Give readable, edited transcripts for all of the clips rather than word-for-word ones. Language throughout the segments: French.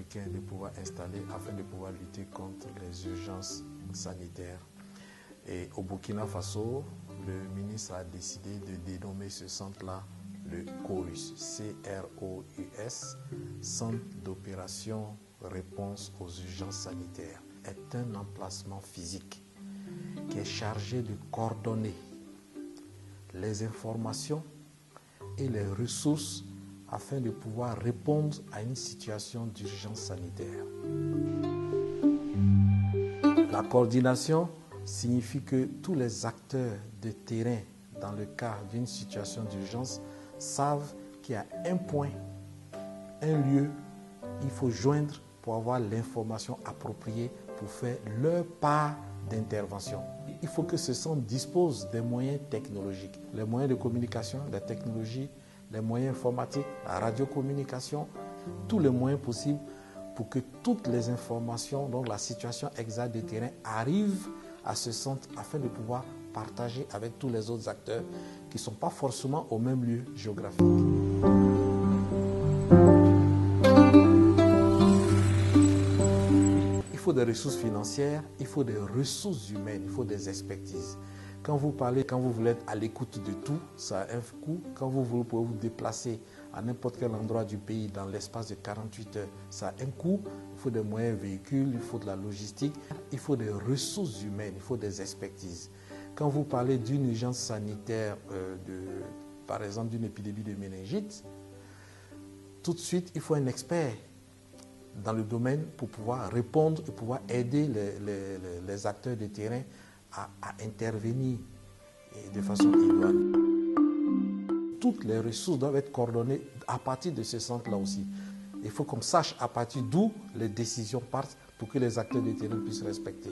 africain de pouvoir installer afin de pouvoir lutter contre les urgences sanitaires. Et au Burkina Faso, le ministre a décidé de dénommer ce centre-là le CORUS, C-R-O-U-S, Centre d'opération réponse aux urgences sanitaires. Est un emplacement physique qui est chargé de coordonner les informations et les ressources afin de pouvoir répondre à une situation d'urgence sanitaire. La coordination signifie que tous les acteurs de terrain dans le cas d'une situation d'urgence savent qu'il y a un point, un lieu, il faut joindre pour avoir l'information appropriée pour faire leur part d'intervention. Il faut que ce centre dispose des moyens technologiques, les moyens de communication, la technologie, les moyens informatiques, la radiocommunication, tous les moyens possibles pour que toutes les informations, donc la situation exacte du terrain, arrivent à ce centre afin de pouvoir partager avec tous les autres acteurs qui ne sont pas forcément au même lieu géographique. Il faut des ressources financières, il faut des ressources humaines, il faut des expertises. Quand vous parlez, quand vous voulez être à l'écoute de tout, ça a un coût. Quand vous pouvez vous déplacer à n'importe quel endroit du pays dans l'espace de 48 heures, ça a un coût. Il faut des moyens véhicules, il faut de la logistique, il faut des ressources humaines, il faut des expertises. Quand vous parlez d'une urgence sanitaire, par exemple d'une épidémie de méningite, tout de suite, il faut un expert dans le domaine pour pouvoir répondre et pouvoir aider les acteurs de terrain à intervenir de façon idoine. Toutes les ressources doivent être coordonnées à partir de ce centre-là aussi. Il faut qu'on sache à partir d'où les décisions partent pour que les acteurs de terrain puissent respecter.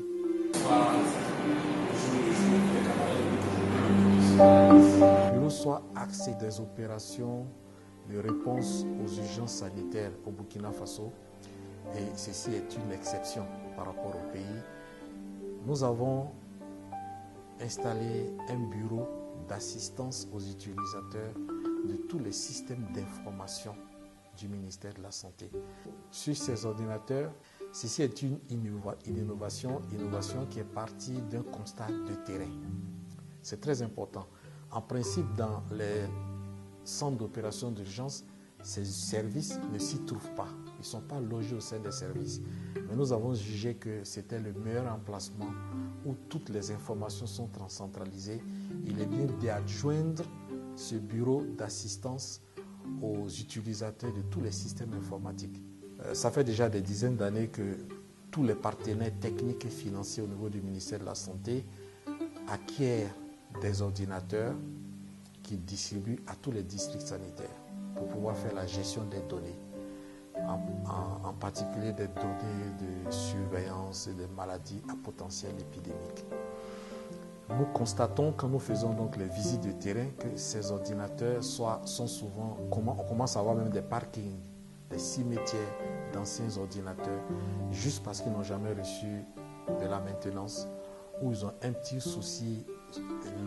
Le bureau soit axé des opérations de réponse aux urgences sanitaires au Burkina Faso. Et ceci est une exception par rapport au pays. Nous avons installé un bureau d'assistance aux utilisateurs de tous les systèmes d'information du ministère de la Santé. Sur ces ordinateurs, ceci est une innovation qui est partie d'un constat de terrain. C'est très important. En principe, dans les centres d'opération d'urgence, ces services ne s'y trouvent pas. Ils ne sont pas logés au sein des services. Mais nous avons jugé que c'était le meilleur emplacement où toutes les informations sont centralisées. Il est bien d'adjoindre ce bureau d'assistance aux utilisateurs de tous les systèmes informatiques. Ça fait déjà des dizaines d'années que tous les partenaires techniques et financiers au niveau du ministère de la Santé acquièrent des ordinateurs qui distribuent à tous les districts sanitaires pour pouvoir faire la gestion des données, en particulier des données de surveillance et des maladies à potentiel épidémique. Nous constatons, quand nous faisons donc les visites de terrain, que ces ordinateurs sont souvent, on commence à avoir même des parkings, des cimetières d'anciens ordinateurs, juste parce qu'ils n'ont jamais reçu de la maintenance ou ils ont un petit souci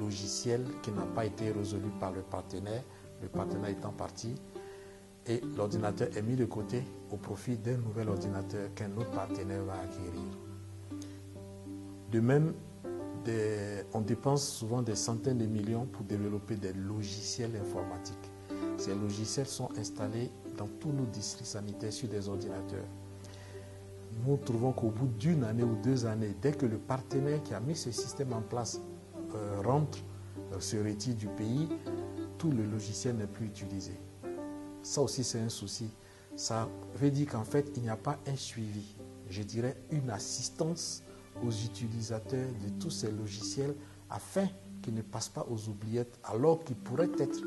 logiciel qui n'a pas été résolu par le partenaire étant parti, et l'ordinateur est mis de côté au profit d'un nouvel ordinateur qu'un autre partenaire va acquérir. De même, on dépense souvent des centaines de millions pour développer des logiciels informatiques. Ces logiciels sont installés dans tous nos districts sanitaires sur des ordinateurs. Nous trouvons qu'au bout d'une année ou 2 années, dès que le partenaire qui a mis ce système en place se retire du pays, tout le logiciel n'est plus utilisé. Ça aussi, c'est un souci. Ça veut dire qu'en fait, il n'y a pas un suivi, je dirais une assistance aux utilisateurs de tous ces logiciels afin qu'ils ne passent pas aux oubliettes alors qu'ils pourraient être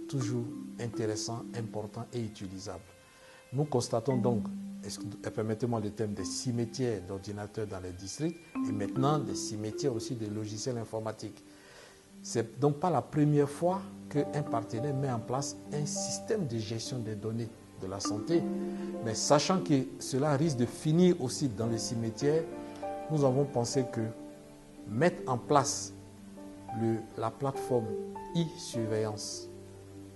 toujours intéressants, importants et utilisables. Nous constatons donc, permettez-moi le terme, des cimetières d'ordinateurs dans les districts et maintenant des cimetières aussi de logiciels informatiques. C'est donc pas la première fois qu'un partenaire met en place un système de gestion des données de la santé, mais sachant que cela risque de finir aussi dans les cimetières, nous avons pensé que mettre en place la plateforme e-surveillance,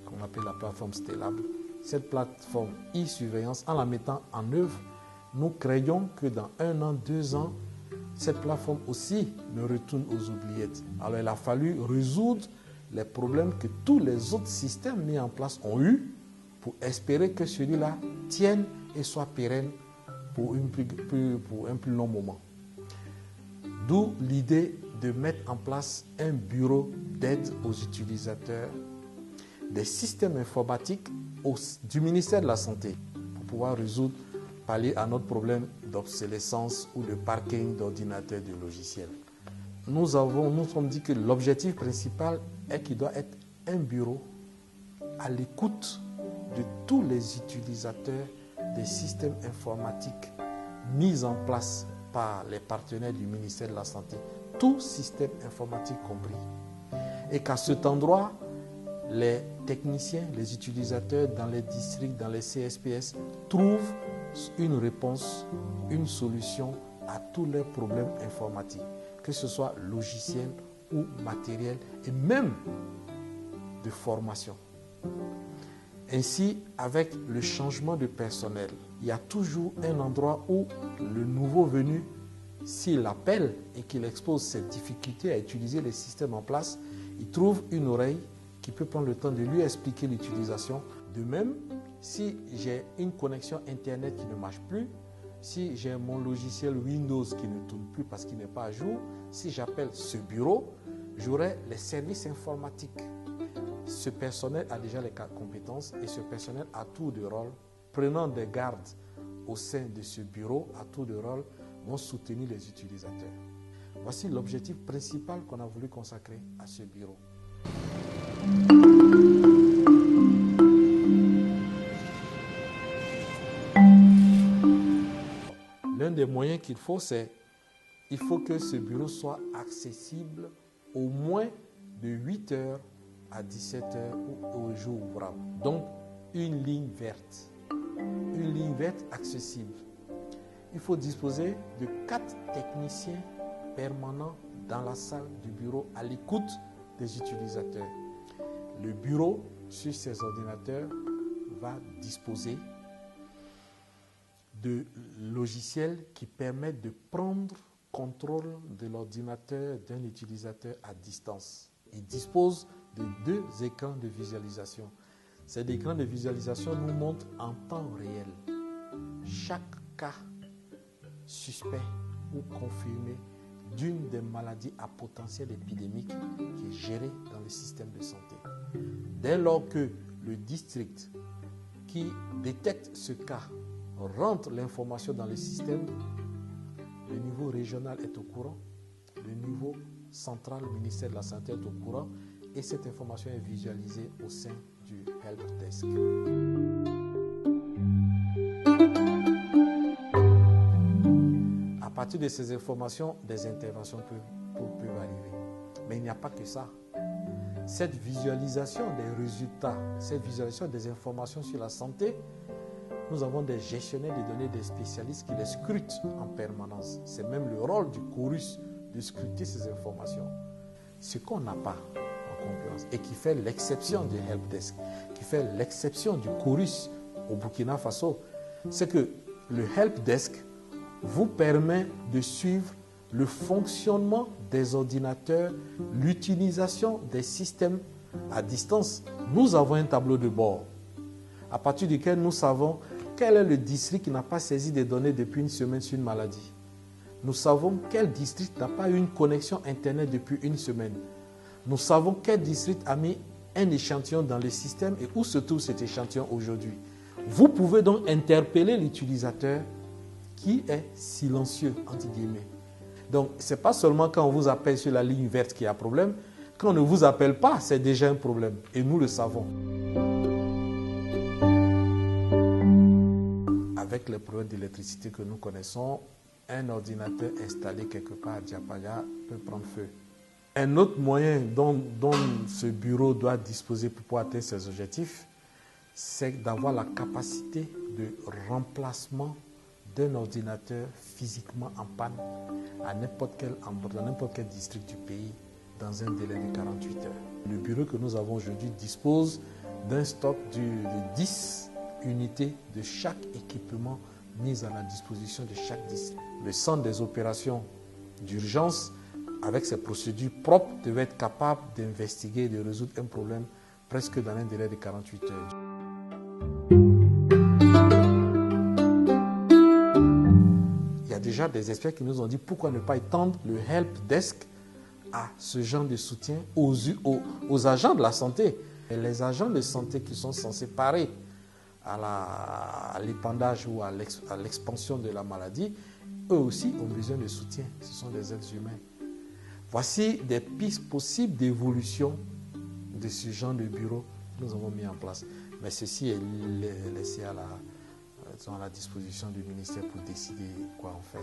qu'on appelle la plateforme Stellable, cette plateforme e-surveillance, en la mettant en œuvre, Nous craignons que dans 1 an, 2 ans, cette plateforme aussi ne retourne aux oubliettes. Alors il a fallu résoudre les problèmes que tous les autres systèmes mis en place ont eu pour espérer que celui-là tienne et soit pérenne pour un plus long moment. D'où l'idée de mettre en place un bureau d'aide aux utilisateurs des systèmes informatiques du ministère de la Santé pour pouvoir pallier à notre problème d'obsolescence ou de parking d'ordinateurs et de logiciels. Nous sommes dit que l'objectif principal est qu'il doit être un bureau à l'écoute de tous les utilisateurs des systèmes informatiques mis en place par les partenaires du ministère de la Santé, tout système informatique compris. Et qu'à cet endroit, les techniciens, les utilisateurs dans les districts, dans les CSPS, trouvent une réponse, une solution à tous leurs problèmes informatiques, que ce soit logiciel ou matériel et même de formation. Ainsi, avec le changement de personnel, il y a toujours un endroit où le nouveau venu, s'il appelle et qu'il expose ses difficultés à utiliser les systèmes en place, il trouve une oreille qui peut prendre le temps de lui expliquer l'utilisation. De même, si j'ai une connexion Internet qui ne marche plus, si j'ai mon logiciel Windows qui ne tourne plus parce qu'il n'est pas à jour, si j'appelle ce bureau, j'aurai les services informatiques. Ce personnel a déjà les compétences et ce personnel à tour de rôle, prenant des gardes au sein de ce bureau, à tour de rôle, vont soutenir les utilisateurs. Voici l'objectif principal qu'on a voulu consacrer à ce bureau. L'un des moyens qu'il faut, c'est il faut que ce bureau soit accessible au moins de 8h à 17h ou au jour ouvrable. Donc, une ligne verte. Une ligne verte accessible. Il faut disposer de 4 techniciens permanents dans la salle du bureau à l'écoute des utilisateurs. Le bureau, sur ses ordinateurs, va disposer de logiciels qui permettent de prendre contrôle de l'ordinateur d'un utilisateur à distance. Il dispose de 2 écrans de visualisation. Ces écrans de visualisation nous montrent en temps réel chaque cas suspect ou confirmé d'une des maladies à potentiel épidémique qui est gérée dans le système de santé. Dès lors que le district qui détecte ce cas rentre l'information dans le système, le niveau régional est au courant, le niveau central, le ministère de la Santé est au courant et cette information est visualisée au sein du helpdesk. À partir de ces informations, des interventions peuvent arriver. Mais il n'y a pas que ça. Cette visualisation des résultats, cette visualisation des informations sur la santé, nous avons des gestionnaires de données, des spécialistes qui les scrutent en permanence. C'est même le rôle du chorus de scruter ces informations. Ce qu'on n'a pas en concurrence et qui fait l'exception du helpdesk, qui fait l'exception du chorus au Burkina Faso, c'est que le helpdesk vous permet de suivre le fonctionnement des ordinateurs, l'utilisation des systèmes à distance. Nous avons un tableau de bord à partir duquel nous savons quel est le district qui n'a pas saisi des données depuis une semaine sur une maladie. Nous savons quel district n'a pas eu une connexion Internet depuis une semaine. Nous savons quel district a mis un échantillon dans le système et où se trouve cet échantillon aujourd'hui. Vous pouvez donc interpeller l'utilisateur qui est silencieux, entre guillemets. Donc, ce n'est pas seulement quand on vous appelle sur la ligne verte qu'il y a problème. Quand on ne vous appelle pas, c'est déjà un problème. Et nous le savons. Avec les problèmes d'électricité que nous connaissons, un ordinateur installé quelque part à Diapaga peut prendre feu. Un autre moyen dont ce bureau doit disposer pour pouvoir atteindre ses objectifs, c'est d'avoir la capacité de remplacement d'un ordinateur physiquement en panne à n'importe quel endroit, dans n'importe quel district du pays, dans un délai de 48 heures. Le bureau que nous avons aujourd'hui dispose d'un stock de 10 unités de chaque équipement mis à la disposition de chaque district. Le centre des opérations d'urgence, avec ses procédures propres, devait être capable d'investiguer et de résoudre un problème presque dans un délai de 48 heures. Il y a déjà des experts qui nous ont dit pourquoi ne pas étendre le help desk à ce genre de soutien aux agents de la santé. Et les agents de santé qui sont censés parer à l'épandage ou à l'expansion de la maladie, eux aussi ont besoin de soutien. Ce sont des êtres humains. Voici des pistes possibles d'évolution de ce genre de bureau que nous avons mis en place. Mais ceci est laissé à la disposition du ministère pour décider quoi en faire.